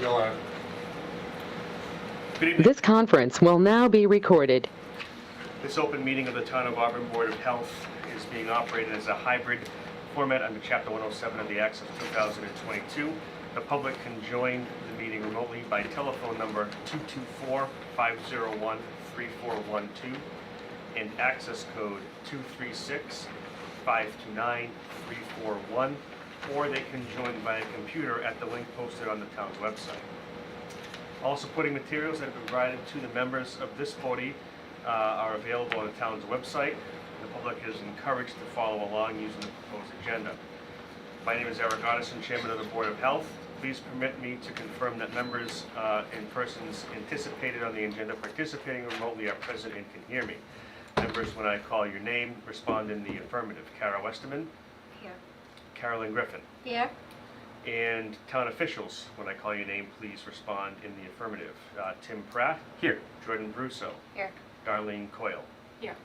Joanne. Good evening. This conference will now be recorded. This open meeting of the Town of Auburn Board of Health is being operated as a hybrid format under Chapter 107 of the Acts of 2022. The public can join the meeting remotely by telephone number 224-501-3412 and access code 236-529-341, or they can join via computer at the link posted on the town's website. All supporting materials that have been provided to the members of this body are available on the town's website. The public is encouraged to follow along using the proposed agenda. My name is Eric Otteson, Chairman of the Board of Health. Please permit me to confirm that members and persons anticipated on the agenda participating remotely are present and can hear me. Members, when I call your name, respond in the affirmative. Kara Westerman. Here. Carolyn Griffin. Here. And town officials, when I call your name, please respond in the affirmative. Tim Pratt. Here. Jordan Brusso. Here. Darlene Coyle. Here.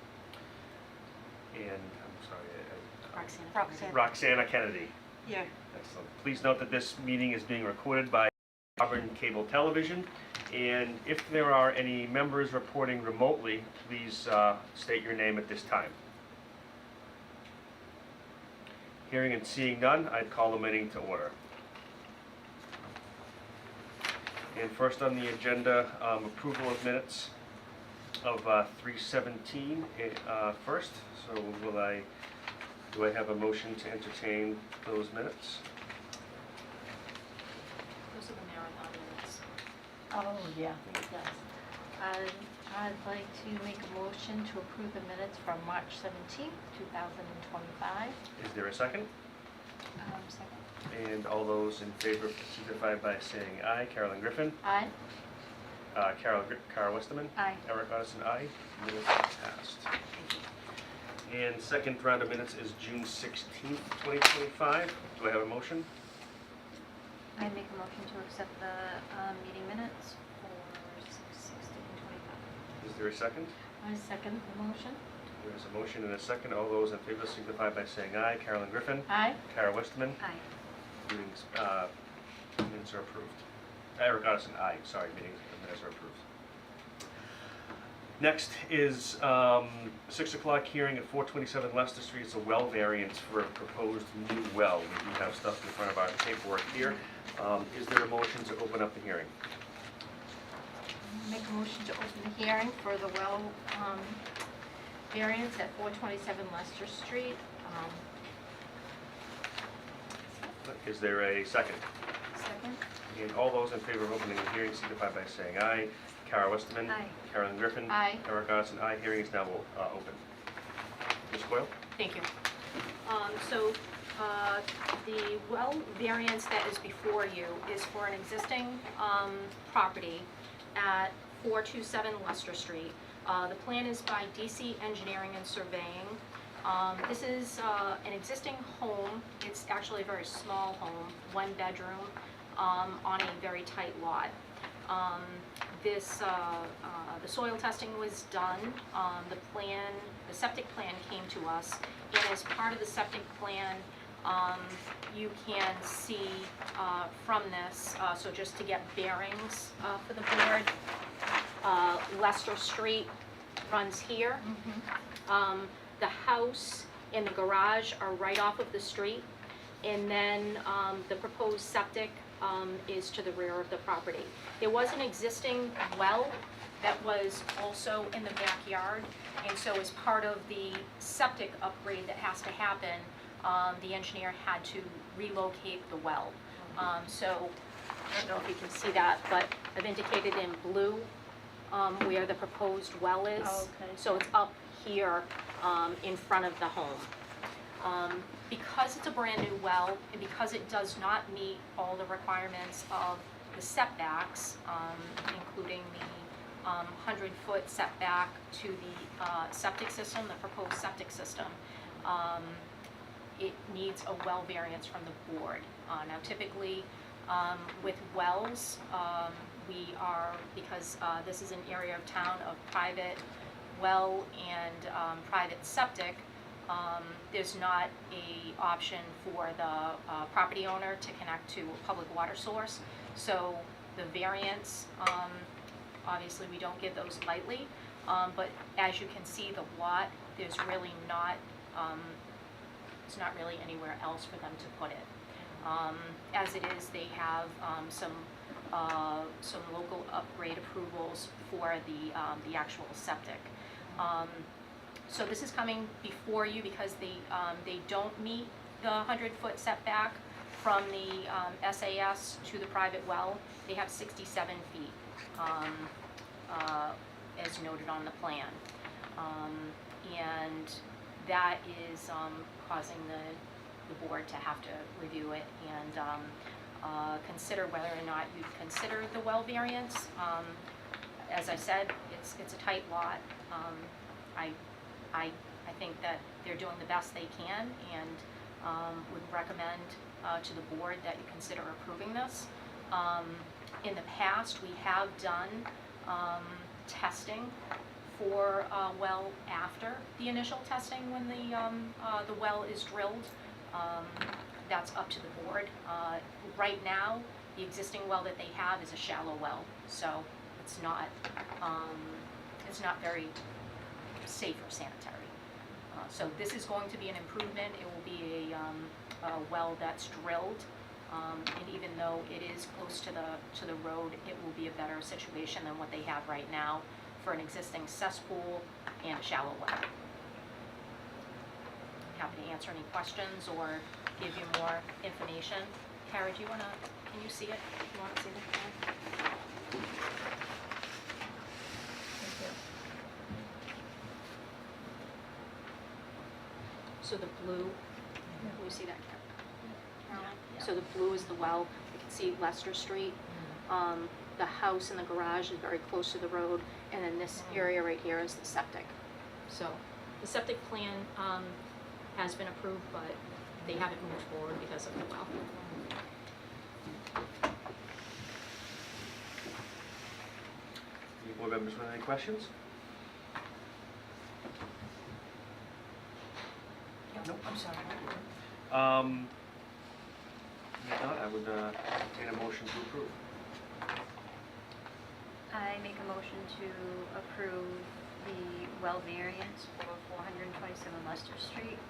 And, I'm sorry, Roxanne. Roxana Kennedy. Here. Excellent. Please note that this meeting is being recorded by Auburn Cable Television. And if there are any members reporting remotely, please state your name at this time. Hearing and seeing none, I'd call the meeting to order. And first on the agenda, approval of minutes of 3/17 first. So do I have a motion to entertain those minutes? Those are the marathon minutes. Oh, yeah. It does. I'd like to make a motion to approve the minutes from March 17th, 2025. Is there a second? Second. And all those in favor signify by saying aye. Carolyn Griffin. Aye. Kara Westerman. Aye. Eric Otteson, aye. Minutes passed. And second round of minutes is June 16th, 2025. Do I have a motion? I make a motion to accept the meeting minutes for 6/16/25. Is there a second? I second the motion. There is a motion and a second. All those in favor signify by saying aye. Carolyn Griffin. Aye. Kara Westerman. Aye. Minutes are approved. Eric Otteson, aye. Sorry, minutes are approved. Next is 6 o'clock hearing at 427 Leicester Street. It's a well variance for a proposed new well. We do have stuff in front of our paperwork here. Is there a motion to open up the hearing? Make a motion to open the hearing for the well variance at 427 Leicester Street. Is there a second? Second. And all those in favor of opening the hearing signify by saying aye. Kara Westerman. Aye. Carolyn Griffin. Aye. Eric Otteson, aye. Hearing is now open. Ms. Coyle? Thank you. The well variance that is before you is for an existing property at 427 Leicester Street. The plan is by DC Engineering and Surveying. This is an existing home. It's actually a very small home, one bedroom, on a very tight lot. The soil testing was done. The septic plan came to us, and as part of the septic plan, you can see from this, so just to get bearings for the board, Leicester Street runs here. The house and the garage are right off of the street, and then the proposed septic is to the rear of the property. There was an existing well that was also in the backyard, and so as part of the septic upgrade that has to happen, the engineer had to relocate the well. So I don't know if you can see that, but I've indicated in blue where the proposed well is. Oh, okay. So it's up here in front of the home. Because it's a brand new well, and because it does not meet all the requirements of the setbacks, including the 100-foot setback to the septic system, the proposed septic system, it needs a well variance from the board. Now typically with wells, because this is an area of town of private well and private septic, there's not a option for the property owner to connect to a public water source. So the variance, obviously, we don't give those lightly, but as you can see, the lot, there's really not, it's not really anywhere else for them to put it. As it is, they have some local upgrade approvals for the actual septic. So this is coming before you because they don't meet the 100-foot setback from the SAS to the private well. They have 67 feet, as noted on the plan. And that is causing the board to have to review it and consider whether or not you'd consider the well variance. As I said, it's a tight lot. I think that they're doing the best they can and would recommend to the board that you consider approving this. In the past, we have done testing for well after the initial testing when the well is drilled. That's up to the board. Right now, the existing well that they have is a shallow well, so it's not very safe or sanitary. So this is going to be an improvement. It will be a well that's drilled, and even though it is close to the road, it will be a better situation than what they have right now for an existing cesspool and a shallow well. Happy to answer any questions or give you more information. Kara, can you see it? Do you want to see the plan? So the blue, can you see that, Caroline? So the blue is the well. You can see Leicester Street. The house and the garage is very close to the road, and then this area right here is the septic. So the septic plan has been approved, but they haven't moved forward because of the well. Any board members with any questions? No, I'm sorry. If not, I would entertain a motion to approve. I make a motion to approve the well variance for 427 Leicester Street.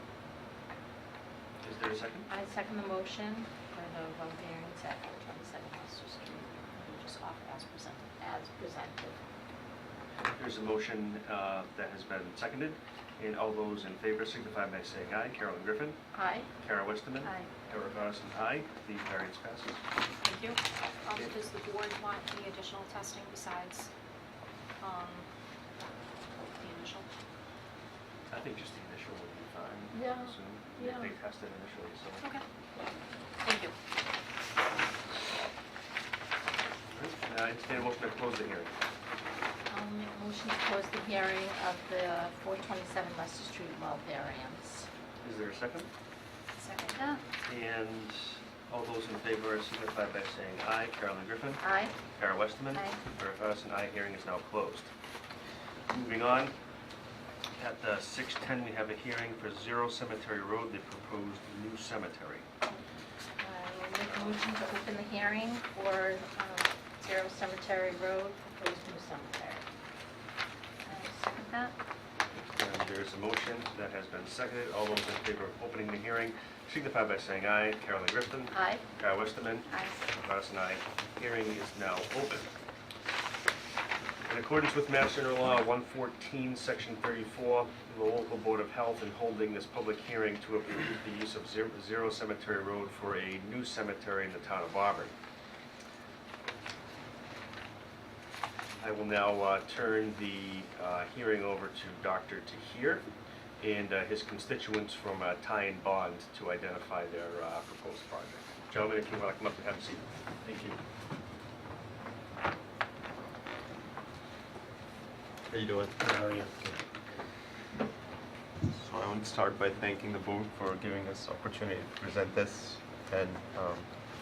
Is there a second? I second the motion for the well variance at 427 Leicester Street. We'll just offer as presented. As presented. There's a motion that has been seconded, and all those in favor signify by saying aye. Carolyn Griffin, Aye. Kara Westerman, Aye. Eric Carson, aye. The variance passes. Thank you. Does the board want any additional testing besides the initial? I think just the initial would be fine. Yeah, I assume. yeah. They tested initially, so. Okay. Thank you. All right, entertain a motion to close the hearing. I'll make a motion to close the hearing of the 427 Leicester Street well variance. Is there a second? Second. And all those in favor signify by saying aye. Carolyn Griffin, Aye. Kara Westerman, Aye. Eric Carson, aye. Hearing is now closed. Moving on, at 6:10 we have a hearing for Zero Cemetery Road, the proposed new cemetery. I will make a motion to open the hearing for Zero Cemetery Road, proposed new cemetery. I second that. And there's a motion that has been seconded. All those in favor of opening the hearing signify by saying aye. Carolyn Griffin, Aye. Kara Westerman, Aye. Eric Carson, aye. Hearing is now open. In accordance with Mass General Law 114, Section 34, the local Board of Health in holding this public hearing to approve the use of Zero Cemetery Road for a new cemetery in the town of Auburn. I will now turn the hearing over to Dr. Tahir and his constituents from Ty and Bond to identify their proposed project. Gentlemen, if you want to come up and have a seat. Thank you. How you doing? How are you? So I want to start by thanking the board for giving us opportunity to present this and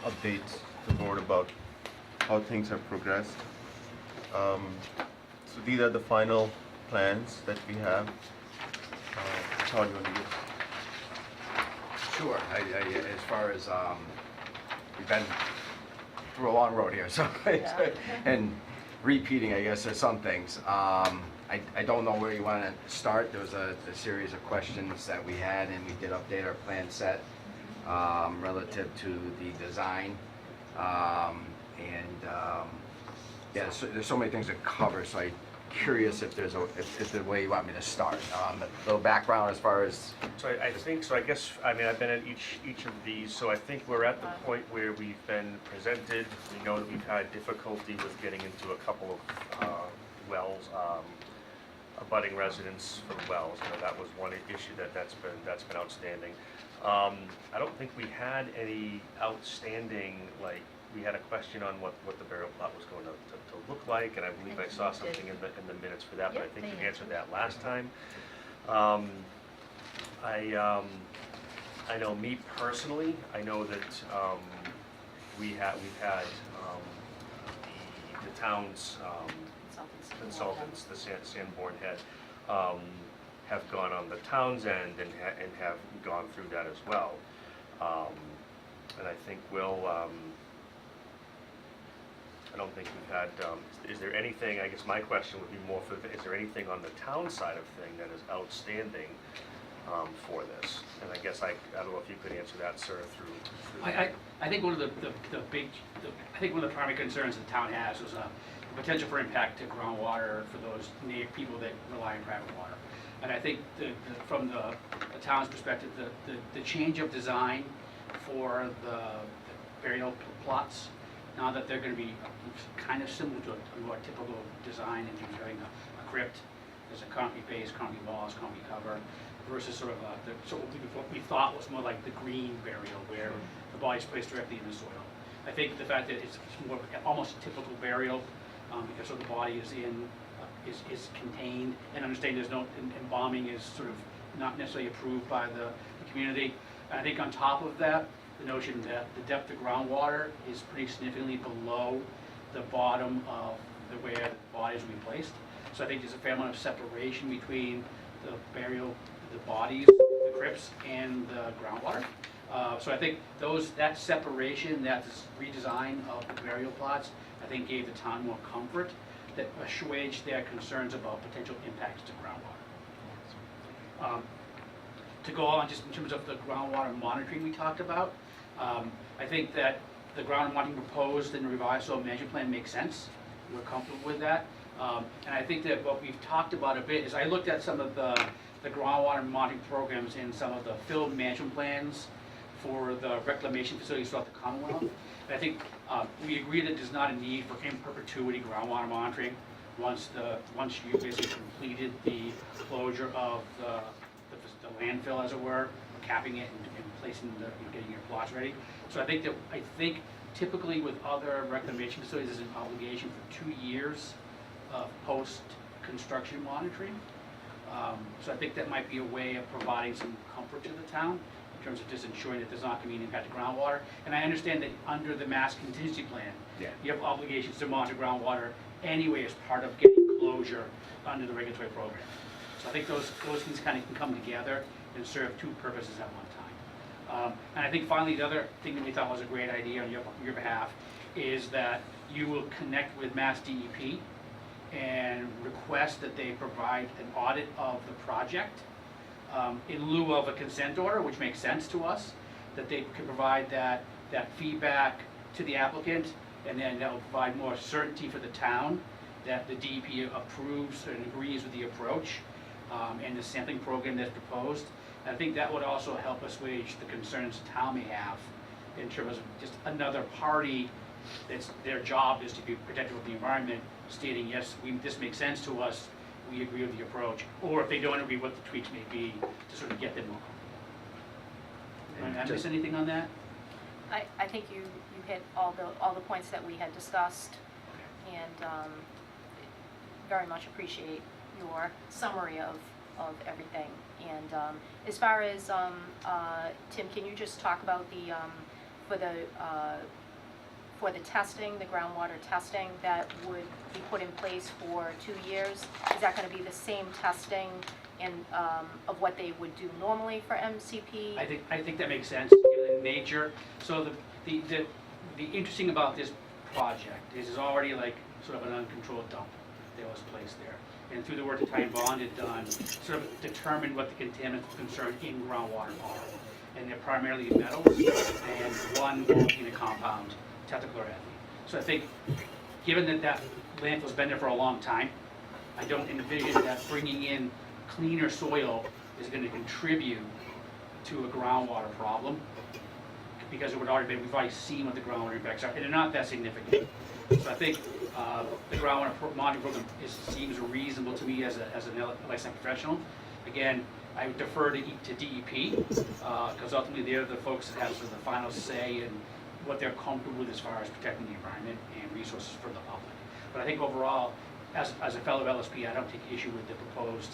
update the board about how things have progressed. So these are the final plans that we have. Todd, you want to give? Sure. As far as we've been through a long road here, so, Yeah. and repeating, I guess, of some things. I don't know where you want to start. There was a series of questions that we had, and we did update our plan set relative to the design. Yeah, so there's so many things to cover, so I'm curious if there's a way you want me to start. A little background as far as, So I think, so I guess, I mean, I've been at each of these, so I think we're at the point where we've been presented. We know that we've had difficulty with getting into a couple of wells, abutting residents for wells. You know, that was one issue that's been outstanding. I don't think we had any outstanding, like, we had a question on what the burial plot was going to look like, and I believe I saw something in the minutes for that, but I Yep, think they you answered that last time. I know me personally, I know that we've had the town's consultants, the Sanborn Head, have gone on the town's end and have gone through that as well. And I think I don't think we've had, is there anything, I guess my question would be more for, is there anything on the town side of thing that is outstanding for this? And I guess I don't know if you could answer that, sir, through. I think one of the big, I think one of the primary concerns the town has is a potential for impact to groundwater for those people that rely on private water. And I think from the town's perspective, the change of design for the burial plots, now that they're going to be kind of similar to a more typical design in terms of having a crypt, there's a concrete base, concrete walls, concrete cover, versus sort of what we thought was more like the green burial, where the body's placed directly in the soil. I think the fact that it's more of almost a typical burial, because sort of the body is is contained, and understanding there's no embalming is sort of not necessarily approved by the community. And I think on top of that, the notion that the depth of groundwater is pretty significantly below the bottom of where the bodies will be placed. So I think there's a fair amount of separation between the burial, the bodies, the crypts, and the groundwater. So I think that separation, that redesign of the burial plots, I think gave the town more comfort, that assuaged their concerns about potential impacts to groundwater. To go on just in terms of the groundwater monitoring we talked about, I think that the ground monitoring proposed in the revised soil management plan makes sense. We're comfortable with that. And I think that what we've talked about a bit is I looked at some of the groundwater monitoring programs in some of the field management plans for the reclamation facilities throughout the Commonwealth. And I think we agree that there's not a need for in perpetuity groundwater monitoring once you basically completed the closure of the landfill, as it were, capping it and placing getting your plots ready. So I think typically with other reclamation facilities, there's an obligation for 2 years of post-construction monitoring. So I think that might be a way of providing some comfort to the town in terms of just ensuring that there's not going to be an impact to groundwater. And I understand that under the Mass Contingency Plan, you have obligations to monitor groundwater anyway as part of getting closure under the regulatory program. So I think those things kind of can come together and serve two purposes at one time. And I think finally the other thing that we thought was a great idea on your behalf is that you will connect with Mass DEP and request that they provide an audit of the project in lieu of a consent order, which makes sense to us, that they can provide that feedback to the applicant, and then that will provide more certainty for the town that the DEP approves and agrees with the approach and the sampling program that's proposed. And I think that would also help assuage the concerns the town may have in terms of just another party that's their job is to be protective of the environment, stating, yes, this makes sense to us, we agree with the approach, or if they don't agree, what the tweaks may be to sort of get them more comfortable. Did I miss anything on that? I think you hit all the points that we had discussed, and very much appreciate your summary of everything. And as far as Tim, can you just talk about for the testing, the groundwater testing that would be put in place for 2 years? Is that going to be the same testing of what they would do normally for MCP? I think that makes sense given the nature. So the interesting about this project. This is already like sort of an uncontrolled dump that was placed there. And through the work that Time Bond had done, sort of determined what the contaminants of concern in groundwater are. And they're primarily metals and one volcanic compound, tetrachloroethylene. So I think, given that that landfill's been there for a long time, I don't envision that bringing in cleaner soil is going to contribute to a groundwater problem, because it would already be, we've already seen what the groundwater impacts are, and they're not that significant. So I think the groundwater monitoring program seems reasonable to me as an licensed professional. Again, I would defer to DEP, because ultimately they're the folks that have sort of the final say in what they're comfortable with as far as protecting the environment and resources for the public. But I think overall, as a fellow LSP, I don't take issue with the proposed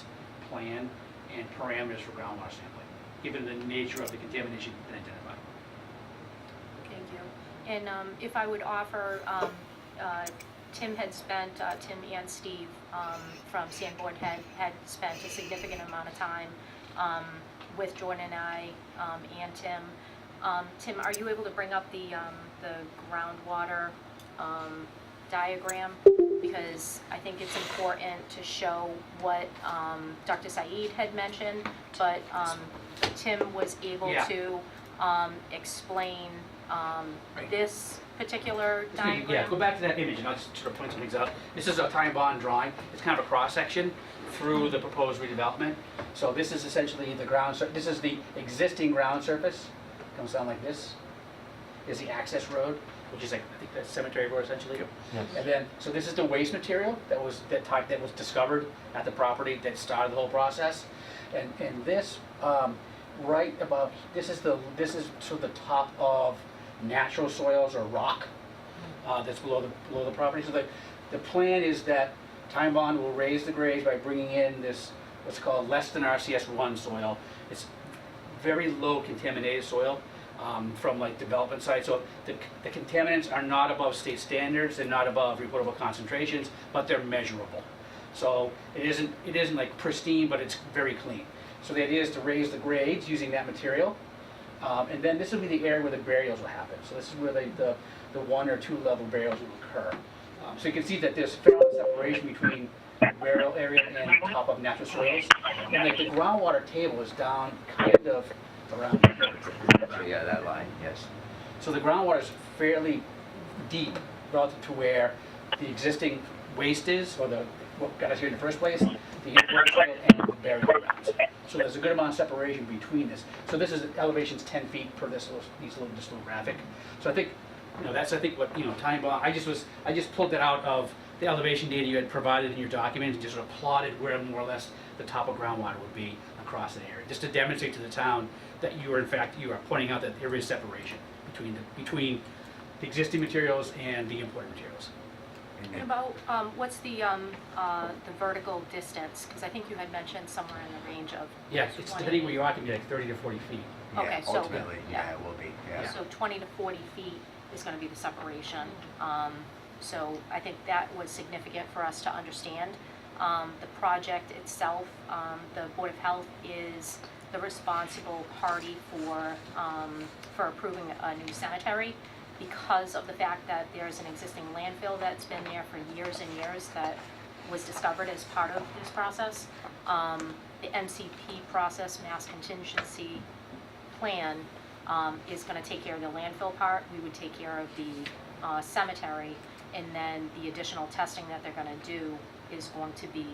plan and parameters for groundwater sampling, given the nature of the contamination been identified. Thank you. And if I would offer, Tim and Steve from Sanborn had spent a significant amount of time with Jordan and I and Tim. Tim, are you able to bring up the groundwater diagram? Because I think it's important to show what Dr. Saeed had mentioned, but Tim was able Yeah. to explain this particular diagram. Yeah, go back to that image and I'll just sort of point some things out. This is a Time Bond drawing. It's kind of a cross-section through the proposed redevelopment. So this is essentially the ground, this is the existing ground surface. Comes down like this. Is the access road, which is like, I think that's Cemetery Road essentially. Yes. And then, so this is the waste material that was discovered at the property that started the whole process. And this, right above, this is sort of the top of natural soils or rock that's below the property. So the plan is that Time Bond will raise the grades by bringing in this, what's called less than RCS1 soil. It's very low contaminated soil from like development sites. So the contaminants are not above state standards and not above reportable concentrations, but they're measurable. So it isn't like pristine, but it's very clean. So the idea is to raise the grades using that material. And then this will be the area where the burials will happen. So this is where the 1 or 2 level burials will occur. So you can see that there's fair separation between the burial area and top of natural soils. And like the groundwater table is down kind of around here. So yeah, that line, yes. So the groundwater is fairly deep relative to where the existing waste is, or what got us here in the first place, the import soil and the burial grounds. So there's a good amount of separation between this. So this is elevations 10 feet per this little graphic. So I think, that's what, Time Bond, I just pulled that out of the elevation data you had provided in your document and just sort of plotted where more or less the top of groundwater would be across that area, just to demonstrate to the town that you are pointing out that there is separation between the existing materials and the imported materials. And about, what's the vertical distance? Because I think you had mentioned somewhere in the range of Yeah, it's 20. depending where you are, it can be like 30 to 40 feet. Okay, Yeah, so- ultimately, yeah, it will be, yeah. So 20 to 40 feet is going to be the separation. So I think that was significant for us to understand. The project itself, the Board of Health is the responsible party for approving a new cemetery, because of the fact that there's an existing landfill that's been there for years and years that was discovered as part of this process. The MCP process, Mass Contingency Plan, is going to take care of the landfill part. We would take care of the cemetery, and then the additional testing that they're going to do is going to be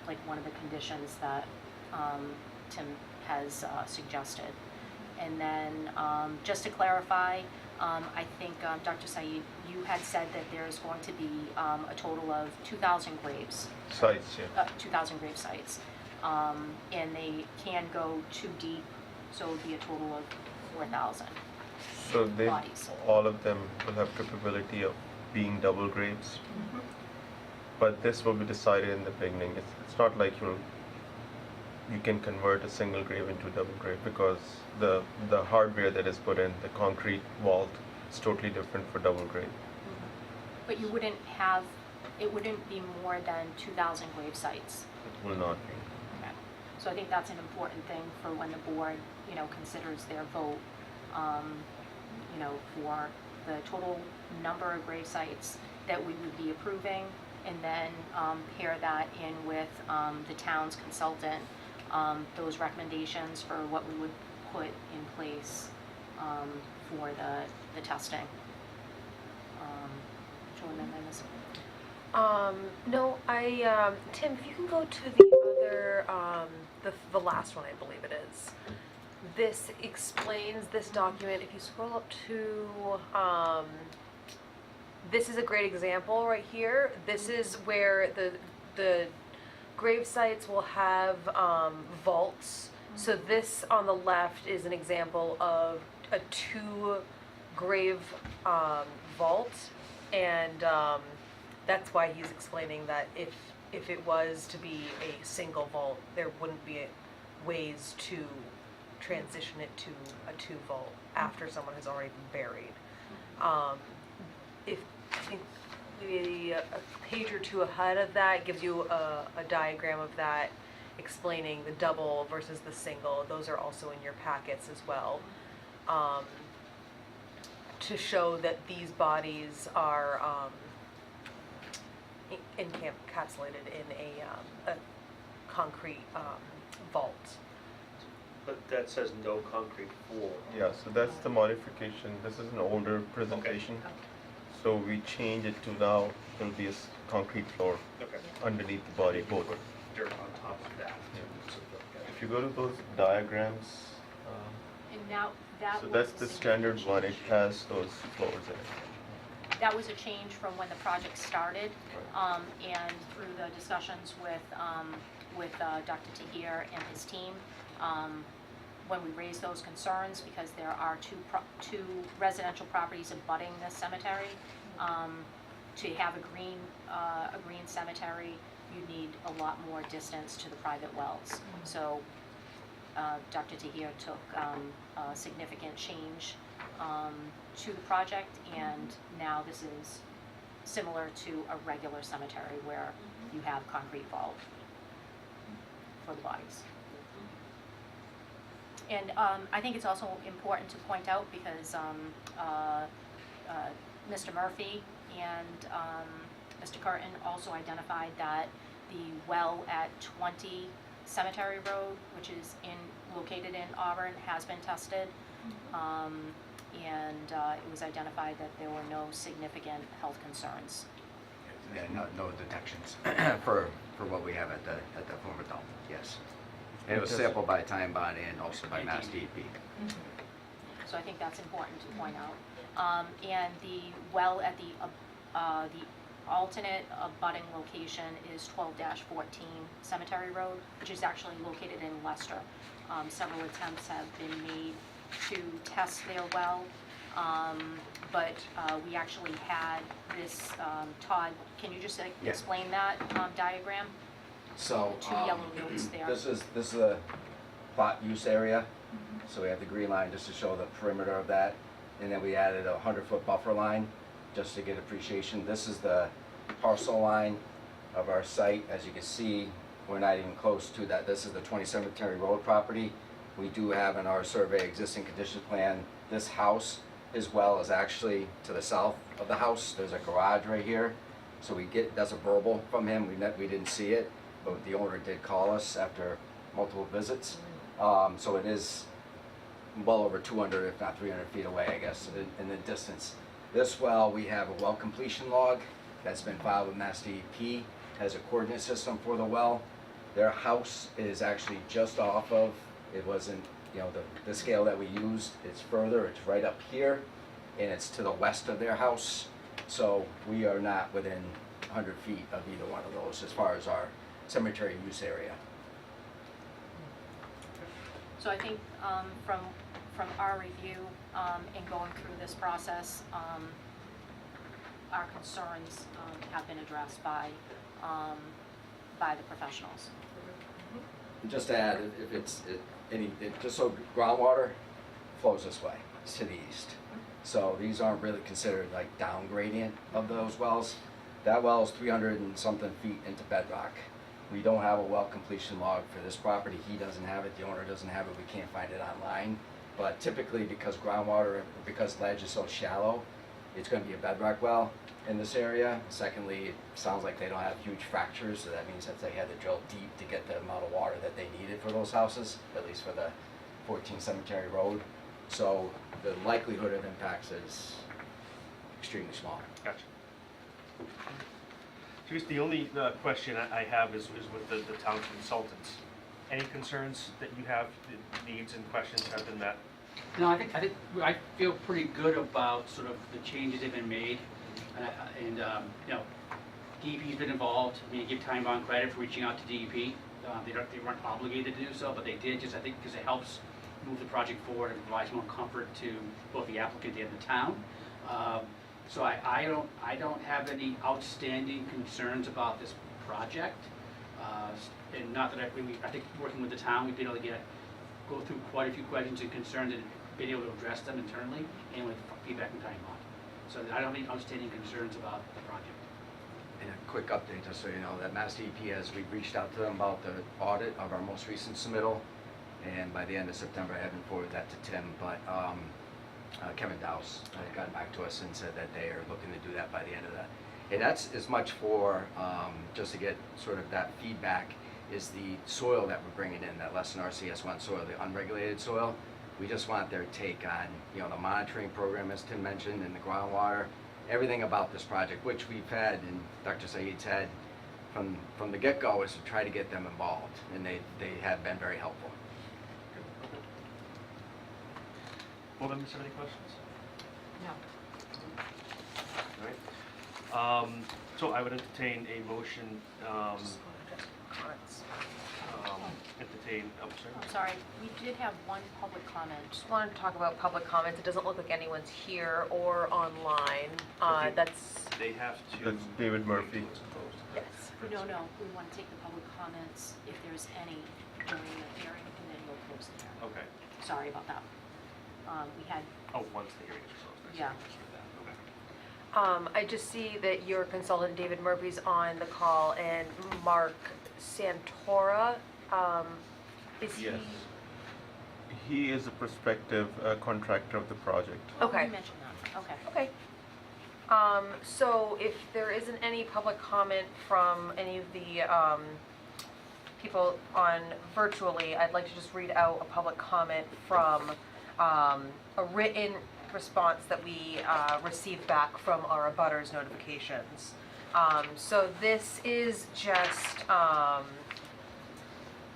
like one of the conditions that Tim has suggested. And then just to clarify, I think Dr. Saeed, you had said that there's going to be a total of 2,000 graves, Sites, yeah. 2,000 grave sites, and they can go too deep, so it would be a total of 4,000. So Bodies. all of them will have capability of being double graves. But this will be decided in the beginning. It's not like you can convert a single grave into a double grave, because the hardware that is put in, the concrete vault, is totally different for double grave. But you wouldn't it wouldn't be more than 2,000 grave sites. It will not be. Okay. So I think that's an important thing for when the board, considers their vote, for the total number of grave sites that we would be approving, and then pair that in with the town's consultant, those recommendations for what we would put in place for the testing. Jordan, am I missing? No, Tim, if you can go to the other, the last one, I believe it is. This explains this document. If you scroll up to, this is a great example right here. This is where the grave sites will have, vaults. So this on the left is an example of a 2 grave, vault. And, that's why he's explaining that if it was to be a single vault, there wouldn't be ways to transition it to a 2 vault after someone has already been buried. If I think maybe a page or 2 ahead of that gives you a diagram of that, explaining the double versus the single. Those are also in your packets as well, to show that these bodies are encapsulated in a concrete vault. But that says no concrete floor. Yeah, so that's the modification. This is an older presentation. So we change it to now there'll be a concrete floor Okay. underneath the body, both. Put dirt on top of that. Yeah. So, okay. If you go to those diagrams, And now, that so was that's a the standard one. It significant has those floors in it. That was a change from when the project started, and through the discussions with Dr. Tahir and his team, when we raised those concerns, because there are two residential properties abutting this cemetery, to have a green cemetery, you need a lot more distance to the private wells. So Dr. Tahir took a significant change to the project, and now this is similar to a regular cemetery where you have concrete vault for the bodies. And I think it's also important to point out, because Mr. Murphy and Mr. Curtin also identified that the well at 20 Cemetery Road, which is located in Auburn, has been tested. And it was identified that there were no significant health concerns. Yeah, no detections for what we have at the former dump, yes. And it was sampled by Time Bond and also by Mass DEP. So I think that's important to point out. And the well at the alternate abutting location is 12-14 Cemetery Road, which is actually located in Leicester. Several attempts have been made to test their well, but we actually had this, Todd, can you just Yeah. explain that diagram? So, 2 yellow notes there. this is a plot use area. So we have the green line just to show the perimeter of that. And then we added a 100-foot buffer line just to get appreciation. This is the parcel line of our site. As you can see, we're not even close to that. This is the 20 Cemetery Road property. We do have in our survey existing condition plan, this house as well is actually to the south of the house. There's a garage right here. So that's a verbal from him. We didn't see it, but the owner did call us after multiple visits. So it is well over 200, if not 300 feet away, I guess, in the distance. This well, we have a well completion log that's been filed with Mass DEP, has a coordinate system for the well. Their house is actually just off of, it wasn't, the scale that we used, it's further, it's right up here, and it's to the west of their house. So we are not within 100 feet of either one of those as far as our cemetery use area. So I think from our review and going through this process, our concerns have been addressed by the professionals. Just to add, if it's just so groundwater flows this way, it's to the east. So these aren't really considered like down gradient of those wells. That well is 300 and something feet into bedrock. We don't have a well completion log for this property. He doesn't have it, the owner doesn't have it, we can't find it online. But typically because groundwater, because ledge is so shallow, it's gonna be a bedrock well in this area. Secondly, it sounds like they don't have huge fractures, so that means that they had to drill deep to get the amount of water that they needed for those houses, at least for the 14 Cemetery Road. So the likelihood of impacts is extremely small. Gotcha. So I guess the only question I have is with the town consultants. Any concerns that you have, the needs and questions have been met? No, I feel pretty good about sort of the changes that have been made. And you know, DEP's been involved. I mean, I give Time Bond credit for reaching out to DEP. They weren't obligated to do so, but they did, just I think because it helps move the project forward and provides more comfort to both the applicant and the town. So I don't have any outstanding concerns about this project. And not that I think working with the town, we've been able to go through quite a few questions and concerns and been able to address them internally and with feedback from Time Bond. So I don't have any outstanding concerns about the project. And a quick update, just so you know, that Mass DEP we've reached out to them about the audit of our most recent submittal, and by the end of September, I haven't forwarded that to Tim, but Kevin Dowse got back to us and said that they are looking to do that by the end of that. And that's as much for, just to get sort of that feedback, is the soil that we're bringing in, that less than RCS1 soil, the unregulated soil. We just want their take on, you know, the monitoring program, as Tim mentioned, and the groundwater, everything about this project, which we've had, and Dr. Saeed's had from the get-go, is to try to get them involved, and they have been very helpful. Board members have any questions? No. All right. So I would entertain a motion, Just wanna address comments. I'm sorry, we did have one public comment. Just wanted to talk about public comments. It doesn't look like anyone's here or online. Okay. That's, They have to. That's David Murphy. yes. No, we want to take the public comments if there's any during the hearing, and then you'll close the hearing. Okay. Sorry about that. We had, Oh, once the hearing is closed. I see. Yeah. Okay. I just see that your consultant, David Murphy's on the call, and Mark Santora, is he? Yes. He is a prospective contractor of the project. Okay. you mentioned that, okay. Okay. So if there isn't any public comment from any of the people on virtually, I'd like to just read out a public comment from a written response that we received back from our abutters notifications. So this is just,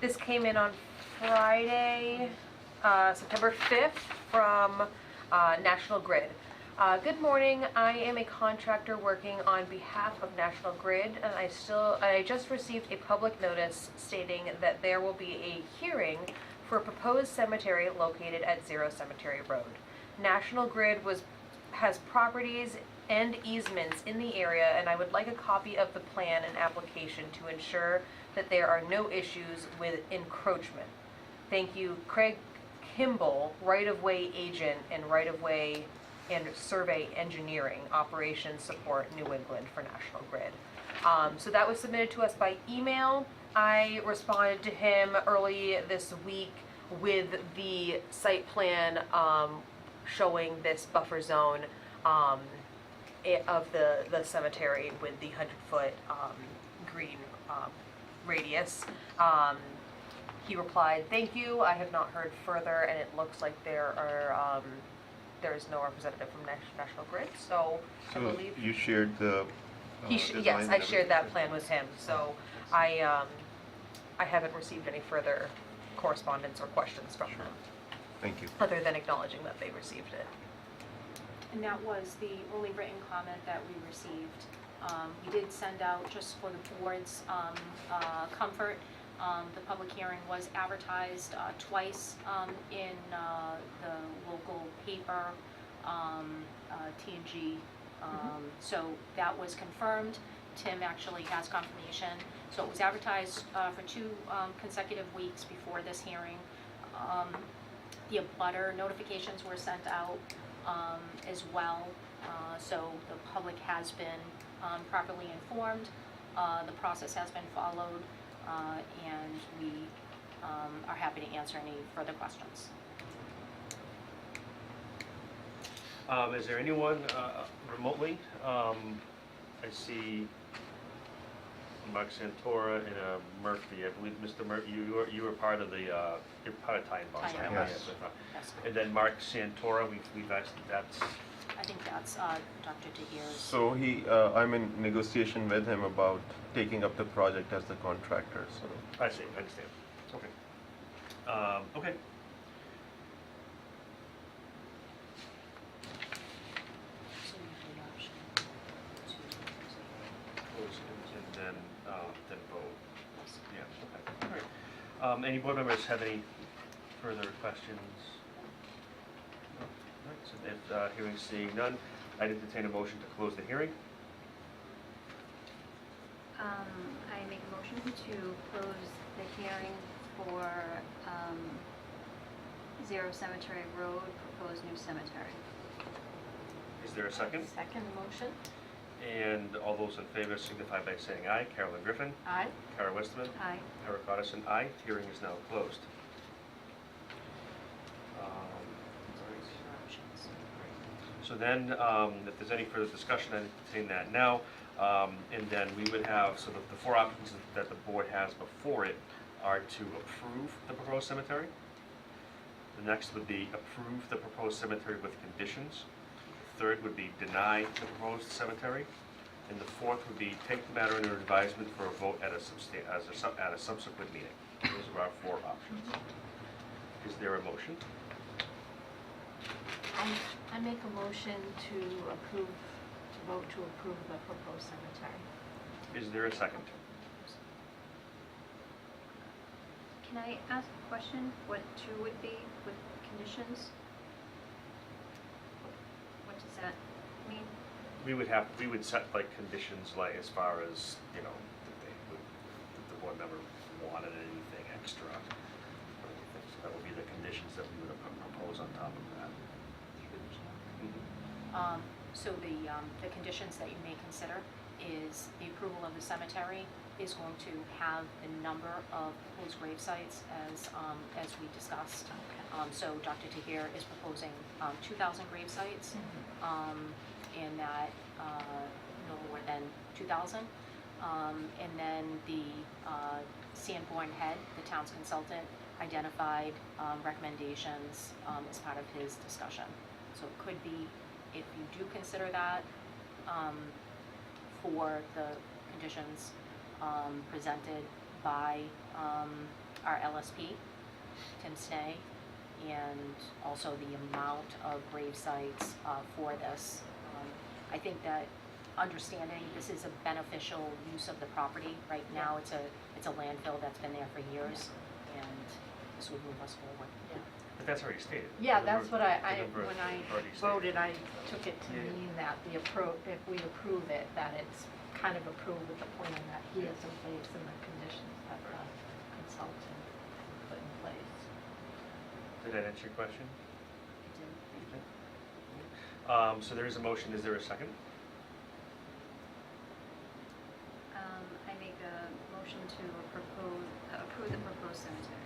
this came in on Friday, September 5th from National Grid. Good morning. I am a contractor working on behalf of National Grid, and I just received a public notice stating that there will be a hearing for a proposed cemetery located at 0 Cemetery Road. National Grid has properties and easements in the area, and I would like a copy of the plan and application to ensure that there are no issues with encroachment. Thank you, Craig Kimball, right-of-way agent and right-of-way and survey engineering, operations support New England for National Grid. So that was submitted to us by email. I responded to him early this week with the site plan showing this buffer zone of the cemetery with the 100-foot green radius. He replied, "Thank you. I have not heard further," and it looks like there is no representative from National Grid. So I So believe you shared the design yes, and I shared that everything? plan with him. So I haven't received any further correspondence or questions from them, Thank you. other than acknowledging that they received it. And that was the only written comment that we received. We did send out, just for the board's comfort, the public hearing was advertised twice in the local paper, TNG. So that was confirmed. Tim actually has confirmation. So it was advertised for 2 consecutive weeks before this hearing. The abutter notifications were sent out as well. So the public has been properly informed. The process has been followed, and we are happy to answer any further questions. Is there anyone remotely? I see Mark Santora and Murphy. I believe, Mr. Murphy, you were part of the, you're part of Ty and Bond, Ty right? and Bond. Yes. Yes. And then Mark Santora, we've asked, that's, I think that's Dr. Tahir's. So I'm in negotiation with him about taking up the project as the contractor, so. I see, I understand. Okay. Okay. So we have the option to Close and then vote. yes. Yeah, okay, all right. Any board members have any further questions? No? All right, so if hearing seeing none, I'd entertain a motion to close the hearing. I make a motion to close the hearing for Zero Cemetery Road, proposed new cemetery. Is there a second? Second motion? And all those in favor signify by saying aye. Carolyn Griffin, Aye. Kara Westerman, Aye. Eric Otterson, aye. Hearing is now closed. Options. So then, if there's any further discussion, I entertain that now. And then we would have, so the four options that the board has before it are to approve the proposed cemetery. The next would be approve the proposed cemetery with conditions. Third would be deny the proposed cemetery. And the fourth would be take the matter under advisement for a vote at a subsequent meeting. Those are our four options. Is there a motion? I make a motion to vote to approve the proposed cemetery. Is there a second? Can I ask a question? What two would be with conditions? What does that mean? We would set like conditions like as far as, you know, if the board member wanted anything extra. So that would be the conditions that we would propose on top of that. So the conditions that you may consider is the approval of the cemetery is going to have the number of proposed grave sites as we discussed. So Dr. Tahir is proposing 2,000 grave sites, and that no more than 2,000. And then the Sanborn Head, the town's consultant, identified recommendations as part of his discussion. So it could be, if you do consider that, for the conditions presented by our LSP, Tim Snee, and also the amount of grave sites for this. I think that understanding this is a beneficial use of the property. Right now, it's a landfill that's been there for years, and this would move us forward. But that's already stated. Yeah, that's what The I, number when I already stated. voted, I took it to Yeah. mean that if we approve it, that it's kind of approved with the plan that he has in place and the conditions that the consultant put in place. Did that answer your question? So there is a motion. Is there a second? I make a motion to approve the proposed cemetery.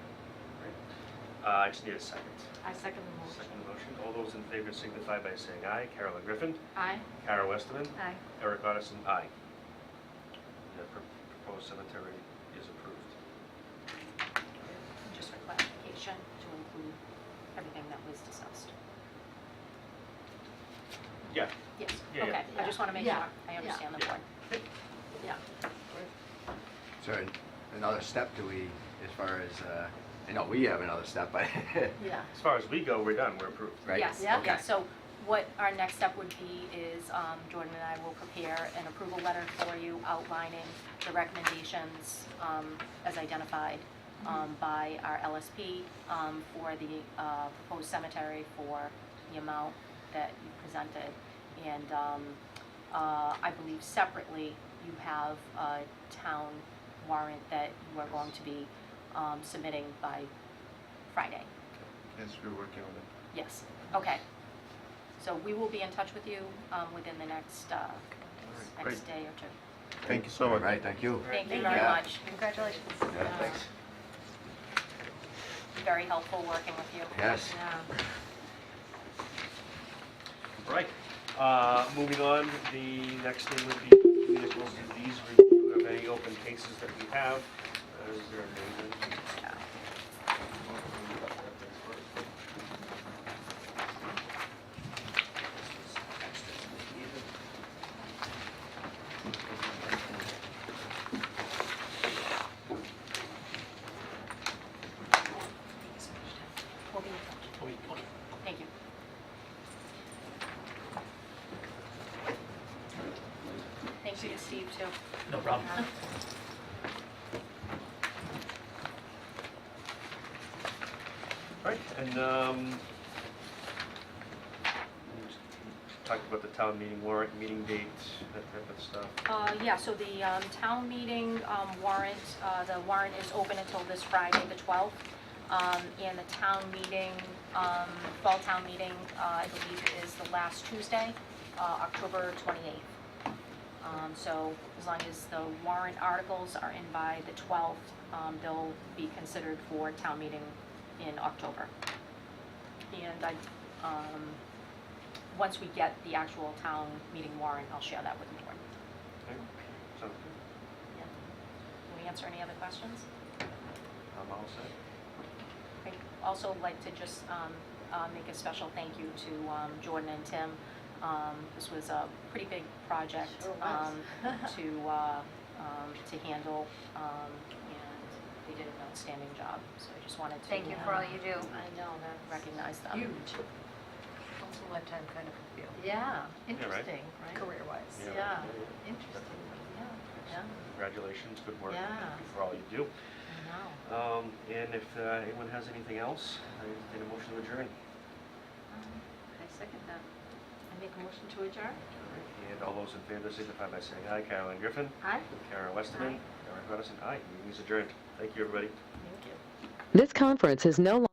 I just need a second. I second the motion. Second motion. All those in favor signify by saying aye. Carolyn Griffin, Aye. Kara Westerman, Aye. Eric Otterson, aye. The proposed cemetery is approved. And just for clarification, to include everything that was discussed. Yeah. Yes, Yeah, okay, I just want to make sure Yeah. I understand the Yeah. board. Yeah. So another step do we, as far as, I know we have another step, but, Yeah. As far as we go, we're done. We're approved. right? Yes, Yeah. okay, so what our next step would be is Jordan and I will prepare an approval letter for you outlining the recommendations as identified by our LSP for the proposed cemetery for the amount that you presented. And I believe separately, you have a town warrant that you are going to be submitting by Friday. Yes, we're working on it. Yes, okay. So we will be in touch with you within the next Great. day or two. Thank you so All much. right, thank you. Thank you Thank very you. much. Congratulations. Yeah, thanks. Very helpful working with you. Yes. Yeah. All right, moving on, the next thing would be municipal disease review of any open cases that we have. Is there a name? We'll be in touch. Thank you. Thank you to Steve, too. No problem. All right, and we talked about the town meeting warrant, meeting date, that type of stuff. Yeah, so the town meeting warrant, the warrant is open until this Friday, the 12th. And the town meeting, fall town meeting, I believe is the last Tuesday, October 28th. So as long as the warrant articles are in by the 12th, they'll be considered for town meeting in October. And once we get the actual town meeting warrant, I'll share that with the board. Okay, sounds good. Yeah. Can we answer any other questions? I'm all set. I'd also like to just make a special thank you to Jordan and Tim. This was a pretty big project Sure was. to handle, and they did an outstanding job. So I just wanted to Thank you for all you do. I know, that's recognize them. huge. Once in a lifetime kind of feel, Yeah, interesting, right? career-wise. Yeah, interesting, yeah, Congratulations, good work. Yeah. Thank you for all you do. I know. And if anyone has anything else, I entertain a motion to adjourn. I second that. I make a motion to adjourn? All right, and all those in favor signify by saying aye. Carolyn Griffin, Aye. Karen Westerman, Eric Roddison, aye. Meeting is adjourned. Thank you, everybody. Thank you. This conference is no longer